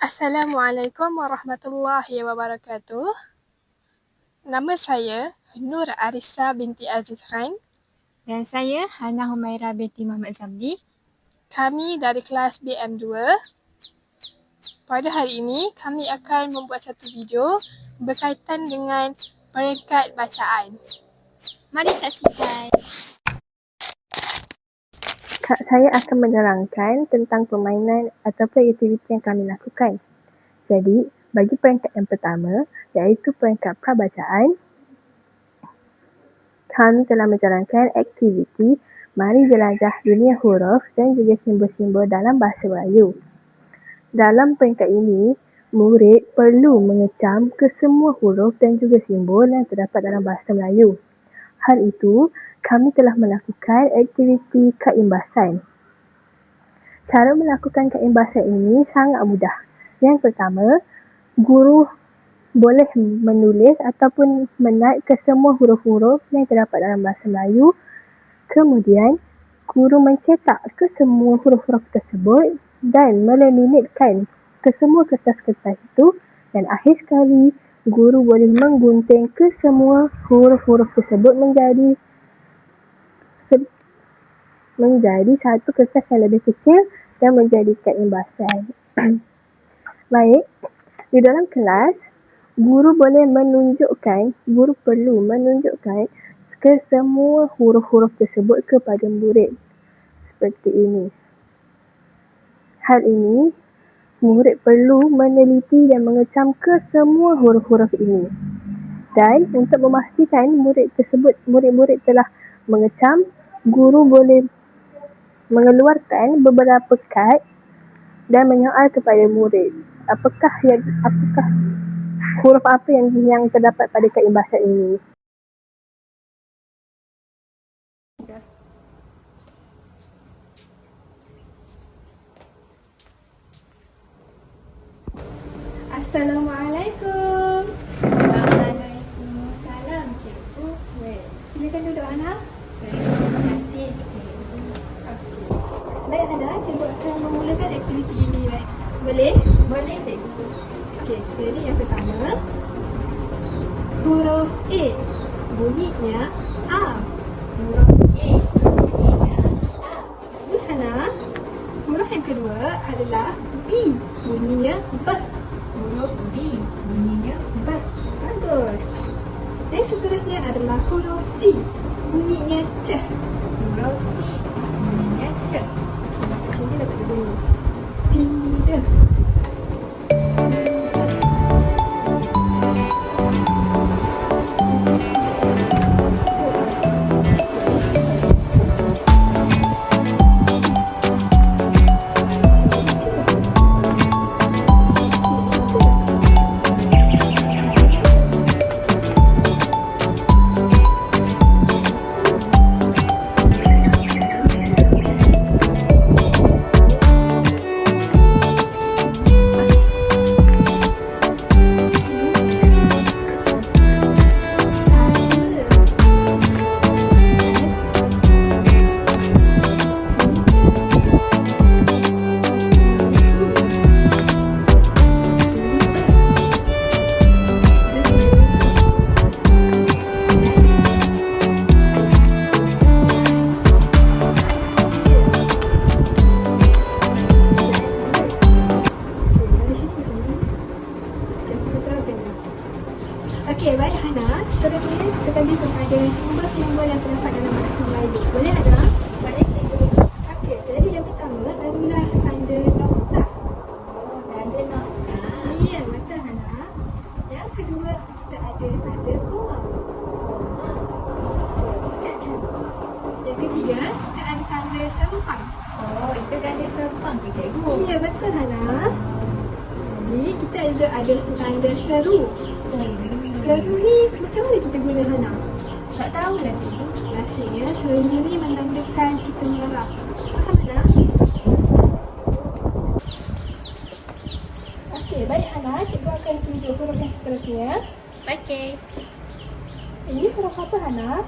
Assalamualaikum warahmatullahi wabarakatuh. Nama saya Nur Arissa binti Aziz Khan. Dan saya Hana Humaira binti Muhammad Zamdi. Kami dari kelas BM2. Pada hari ini, kami akan membuat satu video berkaitan dengan peringkat bacaan. Mari saksikan. Saya akan menerangkan tentang permainan ataupun aktiviti yang kami lakukan. Jadi, bagi peringkat yang pertama, iaitu peringkat prabacaan, kami telah menjalankan aktiviti Mari Jelajah Dunia Huruf dan juga simbol-simbol dalam bahasa Melayu. Dalam peringkat ini, murid perlu mengecam ke semua huruf dan juga simbol yang terdapat dalam bahasa Melayu. Hal itu, kami telah melakukan aktiviti keimbasan. Cara melakukan keimbasan ini sangat mudah. Yang pertama, guru boleh menulis ataupun menaik ke semua huruf-huruf yang terdapat dalam bahasa Melayu. Kemudian, guru mencetak ke semua huruf-huruf tersebut dan melaminatkan ke semua kertas-kertas itu, dan akhir sekali, guru boleh menggunting ke semua huruf-huruf tersebut menjadi satu kertas yang lebih kecil dan menjadikan imbasan. Baik, di dalam kelas, guru perlu menunjukkan ke semua huruf-huruf tersebut kepada murid. Seperti ini. Hal ini, murid perlu meneliti dan mengecam ke semua huruf-huruf ini. Dan untuk memastikan murid-murid telah mengecam, guru boleh mengeluarkan beberapa kad dan menyoal kepada murid apakah huruf apa yang terdapat pada keimbasan ini. Assalamualaikum. Waalaikumsalam, cikgu. Silakan duduk, Hana. Terima kasih, cikgu. Baik, Hana, cikgu akan memulakan aktiviti ini. Baik. Boleh? Boleh, cikgu. Okey, jadi yang pertama, huruf A. Bunyinya A. Huruf A. Bunyinya A. Di sana, huruf yang kedua adalah B. Bunyinya B. Huruf B. Bunyinya B. Bagus. Dan seterusnya adalah huruf C. Bunyinya C. Huruf C. Bunyinya C. Sini dapat bunyi. Tidak. Okey, baik Hana. Seterusnya kita tadi kepada simbol-simbol yang terdapat dalam bahasa Melayu. Boleh Hana? Boleh, cikgu. Okey, jadi yang pertama adalah tanda noktah. Oh, tanda noktah. Ya, betul Hana. Yang kedua kita ada tanda koma. Yang ketiga kita ada tanda sempang. Oh, itu tanda sempang ke, cikgu? Ya, betul Hana. Jadi kita juga ada tanda seru. Seru ni macam mana kita guna Hana? Tak tahulah, cikgu. Rasanya seru ni menandakan kita marah. Faham Hana? Okey, baik Hana. Cikgu akan tunjuk huruf yang seterusnya. Okey. Ini huruf apa Hana?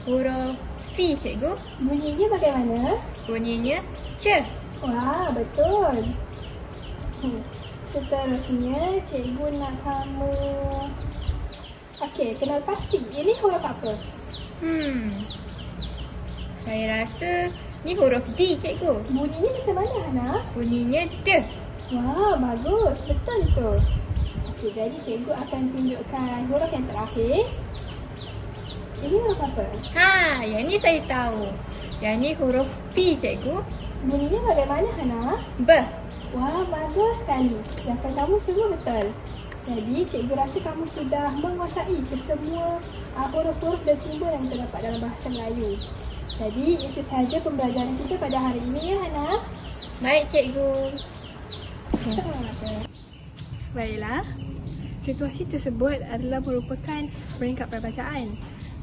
Huruf C, cikgu. Bunyinya bagaimana? Bunyinya C. Wah, betul. Seterusnya, cikgu nak kamu... Okey, kenal pasti. Ini huruf apa? Saya rasa ni huruf D, cikgu. Bunyinya macam mana, Hana? Bunyinya D. Wah, bagus. Betul itu. Okey, jadi cikgu akan tunjukkan huruf yang terakhir. Ini huruf apa? Yang ni saya tahu. Yang ni huruf P, cikgu. Bunyinya bagaimana, Hana? B. Wah, bagus sekali. Jawapan kamu semua betul. Jadi, cikgu rasa kamu sudah menguasai kesemua huruf-huruf dan simbol yang terdapat dalam bahasa Melayu. Jadi, itu sahaja pembelajaran kita pada hari ini, ya, Hana? Baik, cikgu. Baiklah. Situasi tersebut adalah merupakan peringkat perabacaan.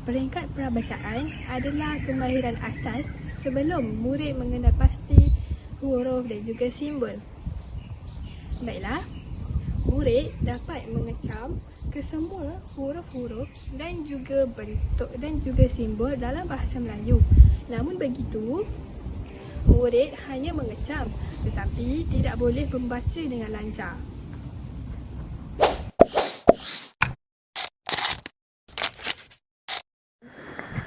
Peringkat perabacaan adalah kemahiran asas sebelum murid mengenal pasti huruf dan juga simbol. Baiklah, murid dapat mengecam kesemua huruf-huruf dan juga bentuk dan juga simbol dalam bahasa Melayu. Namun begitu, murid hanya mengecam tetapi tidak boleh membaca dengan lancar.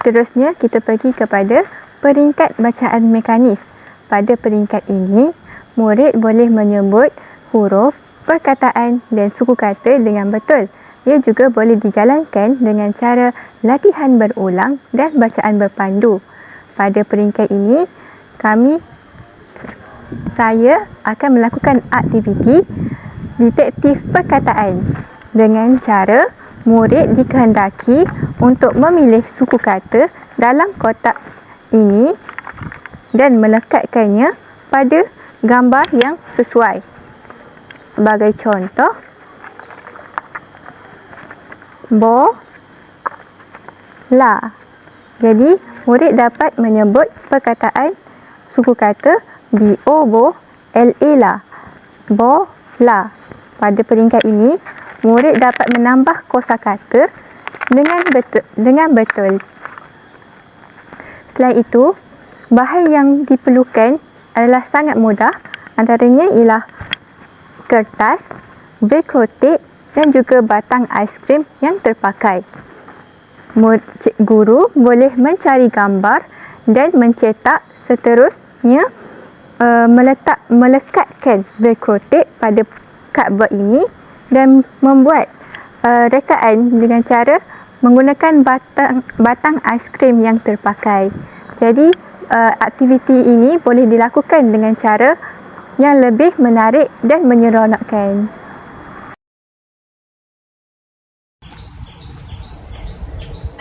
Seterusnya, kita pergi kepada peringkat bacaan mekanis. Pada peringkat ini, murid boleh menyebut huruf, perkataan dan suku kata dengan betul. Ia juga boleh dijalankan dengan cara latihan berulang dan bacaan berpandu. Pada peringkat ini, saya akan melakukan aktiviti detektif perkataan dengan cara murid dikehendaki untuk memilih suku kata dalam kotak ini dan melekatkannya pada gambar yang sesuai. Sebagai contoh, bola. Jadi, murid dapat menyebut perkataan suku kata B-O-L-A. Bola. Pada peringkat ini, murid dapat menambah kosakata dengan betul. Selain itu, bahan yang diperlukan adalah sangat mudah. Antaranya ialah kertas, velcro tape dan juga batang aiskrim yang terpakai. Guru boleh mencari gambar dan mencetak, seterusnya melekatkan velcro tape pada cardboard ini dan membuat rekaan dengan cara menggunakan batang aiskrim yang terpakai. Jadi, aktiviti ini boleh dilakukan dengan cara yang lebih menarik dan menyeronokkan.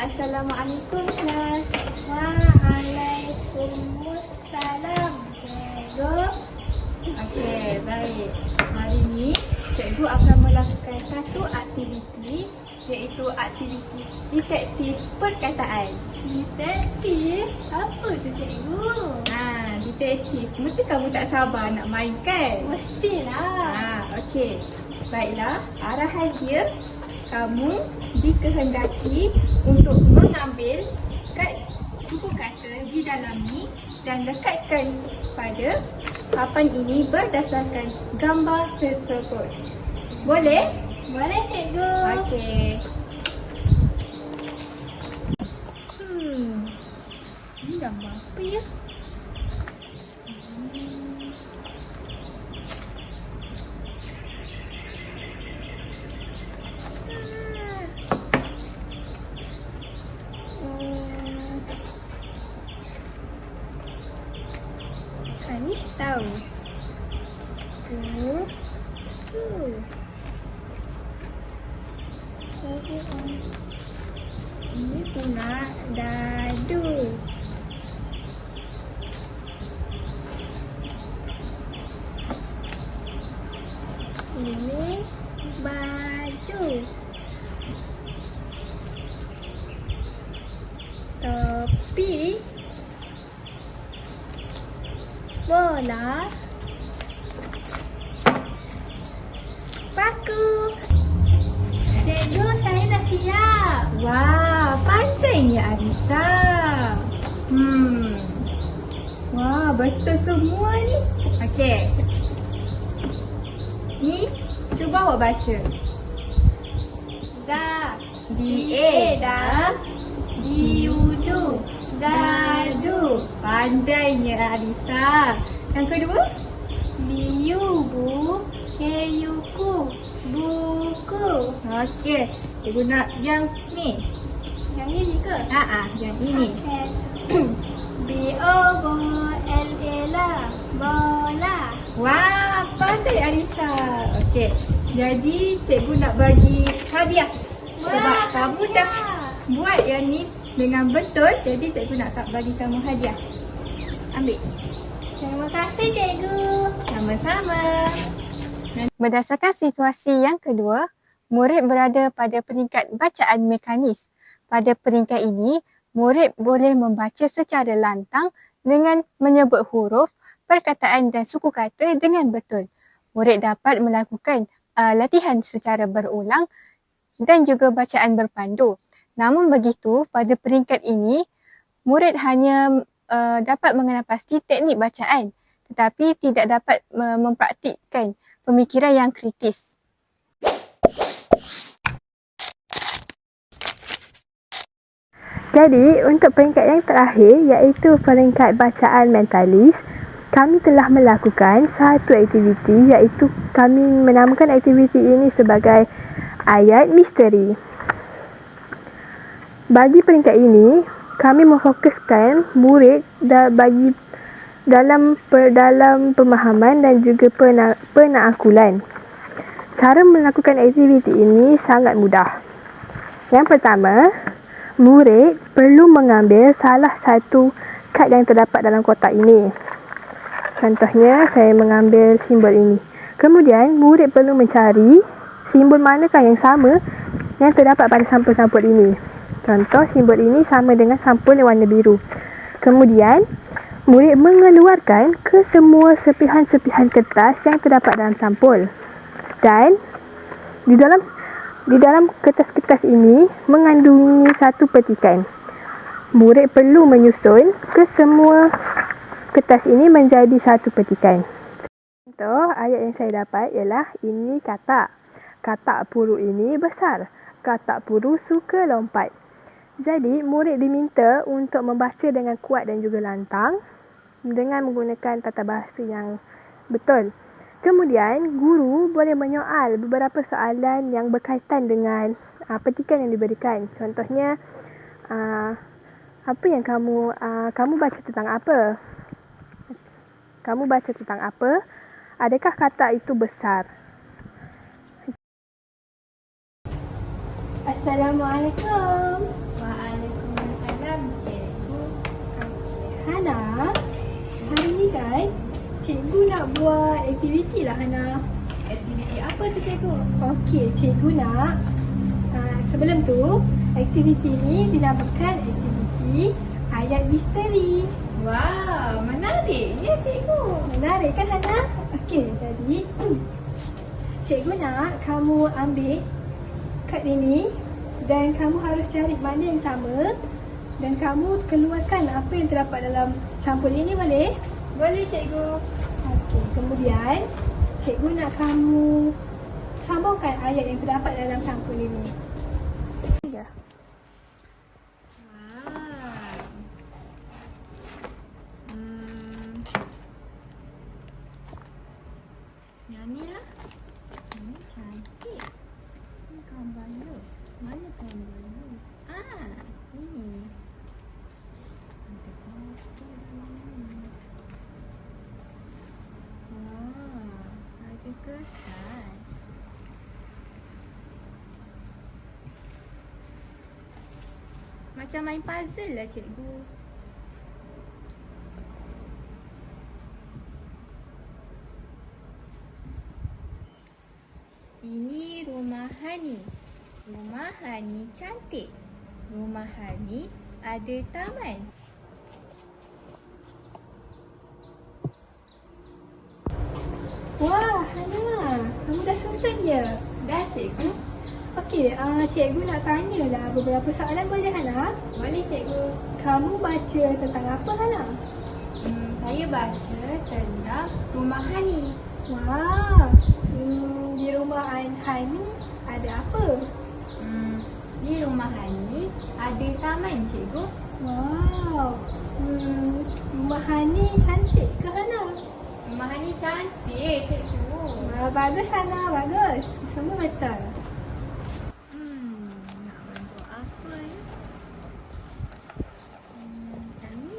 Assalamualaikum kelas. Waalaikumsalam, cikgu. Okey, baik. Hari ini cikgu akan melakukan satu aktiviti, iaitu aktiviti detektif perkataan. Detektif? Apa tu, cikgu? Detektif. Mesti kamu tak sabar nak main kan? Mestilah. Okey. Baiklah, arahan dia, kamu dikehendaki untuk mengambil suku kata di dalam ni dan lekatkan pada papan ini berdasarkan gambar tersebut. Boleh? Boleh, cikgu. Okey. Ini gambar apa ya? Ini tahu. Ini pula dadu. Ini baju. Topi. Bola. Paku. Cikgu, saya dah siap. Wah, pandainya Arisa. Wah, betul semua ni. Okey. Ni Cuba awak baca. Da. Diudu. Dadu. Pandainya Alisa. Yang kedua? Biubu, keyuku, buku. Okey. Cikgu nak yang ni. Yang ini ke? Yang ini. Okay. B-O-L-A-La, bola. Wah, pandai Alisa. Okey. Jadi cikgu nak bagi hadiah. Sebab kamu dah buat yang ni dengan betul, jadi cikgu nak bagi kamu hadiah. Ambil. Terima kasih cikgu. Sama-sama. Berdasarkan situasi yang kedua, murid berada pada peringkat bacaan mekanis. Pada peringkat ini, murid boleh membaca secara lantang dengan menyebut huruf, perkataan dan suku kata dengan betul. Murid dapat melakukan latihan secara berulang dan juga bacaan berpandu. Namun begitu, pada peringkat ini, murid hanya dapat mengenal pasti teknik bacaan tetapi tidak dapat mempraktikkan pemikiran yang kritis. Jadi, untuk peringkat yang terakhir iaitu peringkat bacaan mentalis, kami telah melakukan satu aktiviti iaitu kami menamakan aktiviti ini sebagai ayat misteri. Bagi peringkat ini, kami memfokuskan murid dalam pemahaman dan juga penaakulan. Cara melakukan aktiviti ini sangat mudah. Yang pertama, murid perlu mengambil salah satu kad yang terdapat dalam kotak ini. Contohnya, saya mengambil simbol ini. Kemudian, murid perlu mencari simbol manakah yang sama yang terdapat pada sampul-sampul ini. Contoh, simbol ini sama dengan sampul yang warna biru. Kemudian, murid mengeluarkan kesemua sepihan-sepihan kertas yang terdapat dalam sampul. Dan di dalam kertas-kertas ini mengandungi satu petikan. Murid perlu menyusun kesemua kertas ini menjadi satu petikan. Contoh ayat yang saya dapat ialah ini katak. Katak puru ini besar. Katak puru suka lompat. Jadi, murid diminta untuk membaca dengan kuat dan juga lantang dengan menggunakan tata bahasa yang betul. Kemudian, guru boleh menyoal beberapa soalan yang berkaitan dengan petikan yang diberikan. Contohnya, apa yang kamu baca tentang apa? Kamu baca tentang apa? Adakah katak itu besar? Assalamualaikum. Waalaikumsalam, cikgu. Hana, hari ni kan cikgu nak buat aktiviti lah Hana. Aktiviti apa tu cikgu? Okey, cikgu nak sebelum tu aktiviti ni dinamakan aktiviti ayat misteri. Wow, menariknya cikgu. Menarik kan Hana? Okey, jadi cikgu nak kamu ambil kad ini dan kamu harus cari mana yang sama dan kamu keluarkan apa yang terdapat dalam sampul ini, boleh? Boleh cikgu. Okey, kemudian cikgu nak kamu sambungkan ayat yang terdapat dalam sampul ini. Ya. Yang ni lah. Ini cantik. Ini gambar lu. Mana gambar lu? Ini. Ada batu dalam ni. Wah, ada kertas. Macam main puzzle lah cikgu. Ini rumah Hani. Rumah Hani cantik. Rumah Hani ada taman. Wah, Hana, kamu dah susun ya? Dah cikgu? Okey, cikgu nak tanyalah beberapa soalan, boleh Hana? Boleh cikgu. Kamu baca tentang apa Hana? Saya baca tentang rumah Hani. Wah, Di rumah Hani ada apa? Di rumah Hani ada taman, cikgu. Wow. Rumah Hani cantik ke Hana? Rumah Hani cantik, cikgu. Bagus Hana, bagus. Semua betul. Nak bantu apa ni? Kami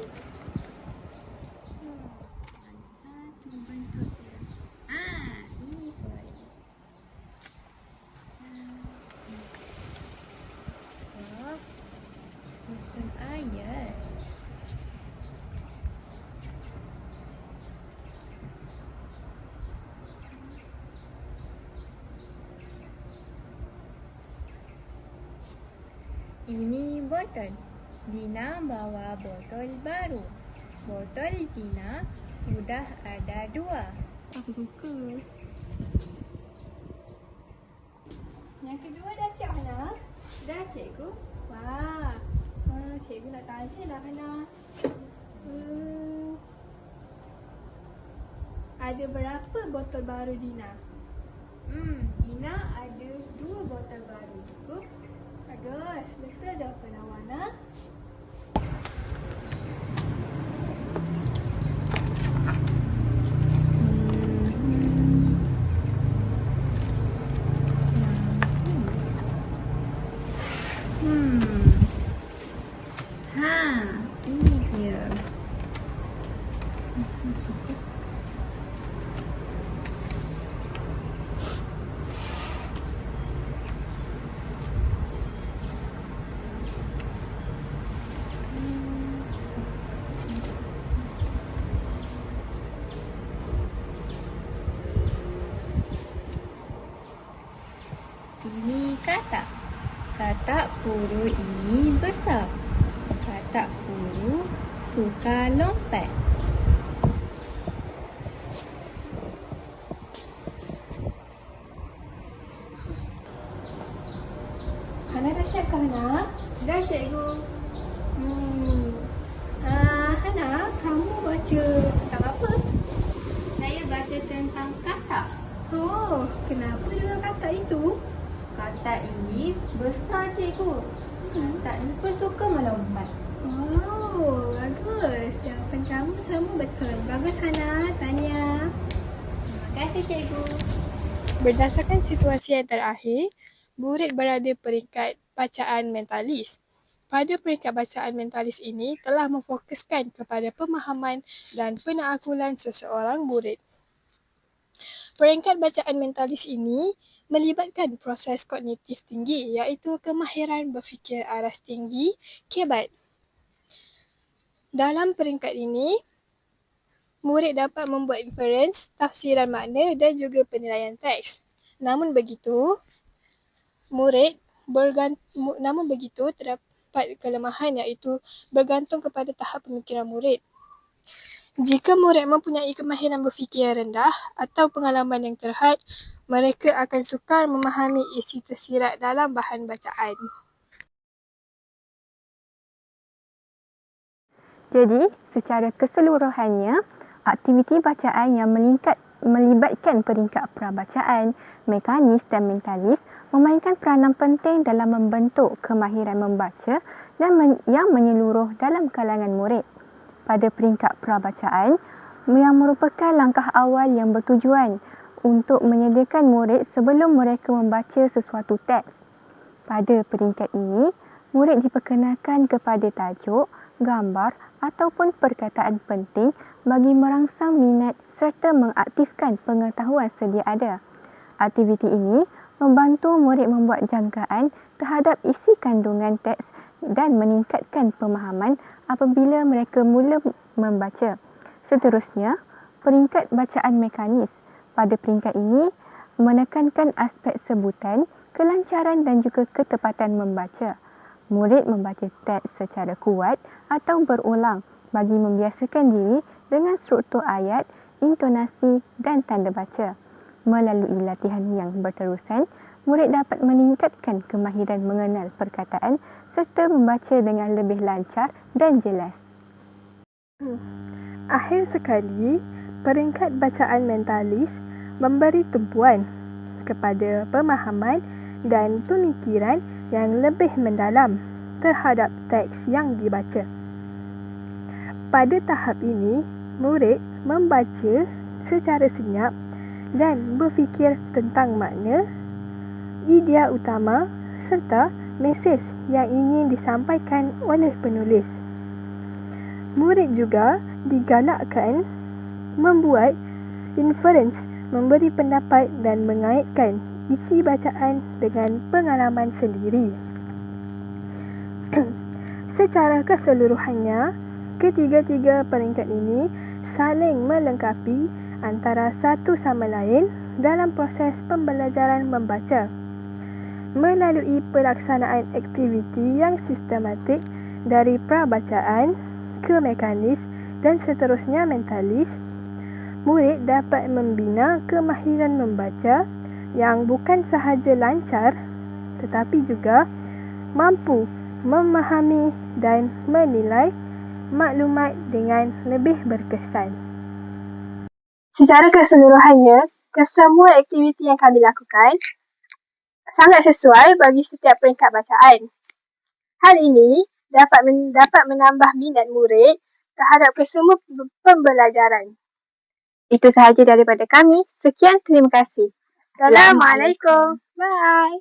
satu bentuk dia. Ini pun. Susun ayat. Ini botol. Dina bawa botol baru. Botol Dina sudah ada 2. Aku suka. Yang kedua dah siap Hana? Dah, cikgu. Wah. Cikgu nak tanya lah Hana. Ada berapa botol baru Dina? Dina ada 2 botol baru, cikgu. Bagus. Betul jawapan awak nak. Ini dia. Ini katak. Katak puru ini besar. Katak puru suka lompat. Hana dah siap ke Hana? Dah, cikgu. Hana, kamu baca tentang apa? Saya baca tentang katak. Oh, kenapa dengan katak itu? Katak ini besar, cikgu. Katak ni pun suka melompat. Oh, bagus. Jawapan kamu semua betul. Bagus Hana, tanya. Terima kasih, cikgu. Berdasarkan situasi yang terakhir, murid berada peringkat bacaan mentalis. Pada peringkat bacaan mentalis ini telah memfokuskan kepada pemahaman dan penaakulan seseorang murid. Peringkat bacaan mentalis ini melibatkan proses kognitif tinggi iaitu kemahiran berfikir aras tinggi, KBAT. Dalam peringkat ini, murid dapat membuat inferens, tafsiran makna dan juga penilaian teks. Namun begitu, terdapat kelemahan iaitu bergantung kepada tahap pemikiran murid. Jika murid mempunyai kemahiran berfikir yang rendah atau pengalaman yang terhad, mereka akan sukar memahami isi tersirat dalam bahan bacaan. Jadi, secara keseluruhannya, aktiviti bacaan yang melibatkan peringkat prabacaan, mekanis dan mentalis memainkan peranan penting dalam membentuk kemahiran membaca yang menyeluruh dalam kalangan murid. Pada peringkat prabacaan, yang merupakan langkah awal yang bertujuan untuk menyediakan murid sebelum mereka membaca sesuatu teks. Pada peringkat ini, murid diperkenalkan kepada tajuk, gambar ataupun perkataan penting bagi merangsang minat serta mengaktifkan pengetahuan sedia ada. Aktiviti ini membantu murid membuat jangkaan terhadap isi kandungan teks dan meningkatkan pemahaman apabila mereka mula membaca. Seterusnya, peringkat bacaan mekanis. Pada peringkat ini, menekankan aspek sebutan, kelancaran dan juga ketepatan membaca. Murid membaca teks secara kuat atau berulang bagi membiasakan diri dengan struktur ayat, intonasi dan tanda baca. Melalui latihan yang berterusan, murid dapat meningkatkan kemahiran mengenal perkataan serta membaca dengan lebih lancar dan jelas. Akhir sekali, peringkat bacaan mentalis memberi tumpuan kepada pemahaman dan pemikiran yang lebih mendalam terhadap teks yang dibaca. Pada tahap ini, murid membaca secara senyap dan berfikir tentang makna, idea utama serta mesej yang ingin disampaikan oleh penulis. Murid juga digalakkan membuat inference, memberi pendapat dan mengaitkan isi bacaan dengan pengalaman sendiri. Secara keseluruhannya, ketiga-tiga peringkat ini saling melengkapi antara satu sama lain dalam proses pembelajaran membaca. Melalui pelaksanaan aktiviti yang sistematik dari prabacaan ke mekanis dan seterusnya mentalis, murid dapat membina kemahiran membaca yang bukan sahaja lancar tetapi juga mampu memahami dan menilai maklumat dengan lebih berkesan. Secara keseluruhannya, kesemua aktiviti yang kami lakukan sangat sesuai bagi setiap peringkat bacaan. Hal ini dapat menambah minat murid terhadap kesemua pembelajaran. Itu sahaja daripada kami. Sekian, terima kasih. Assalamualaikum. Bye.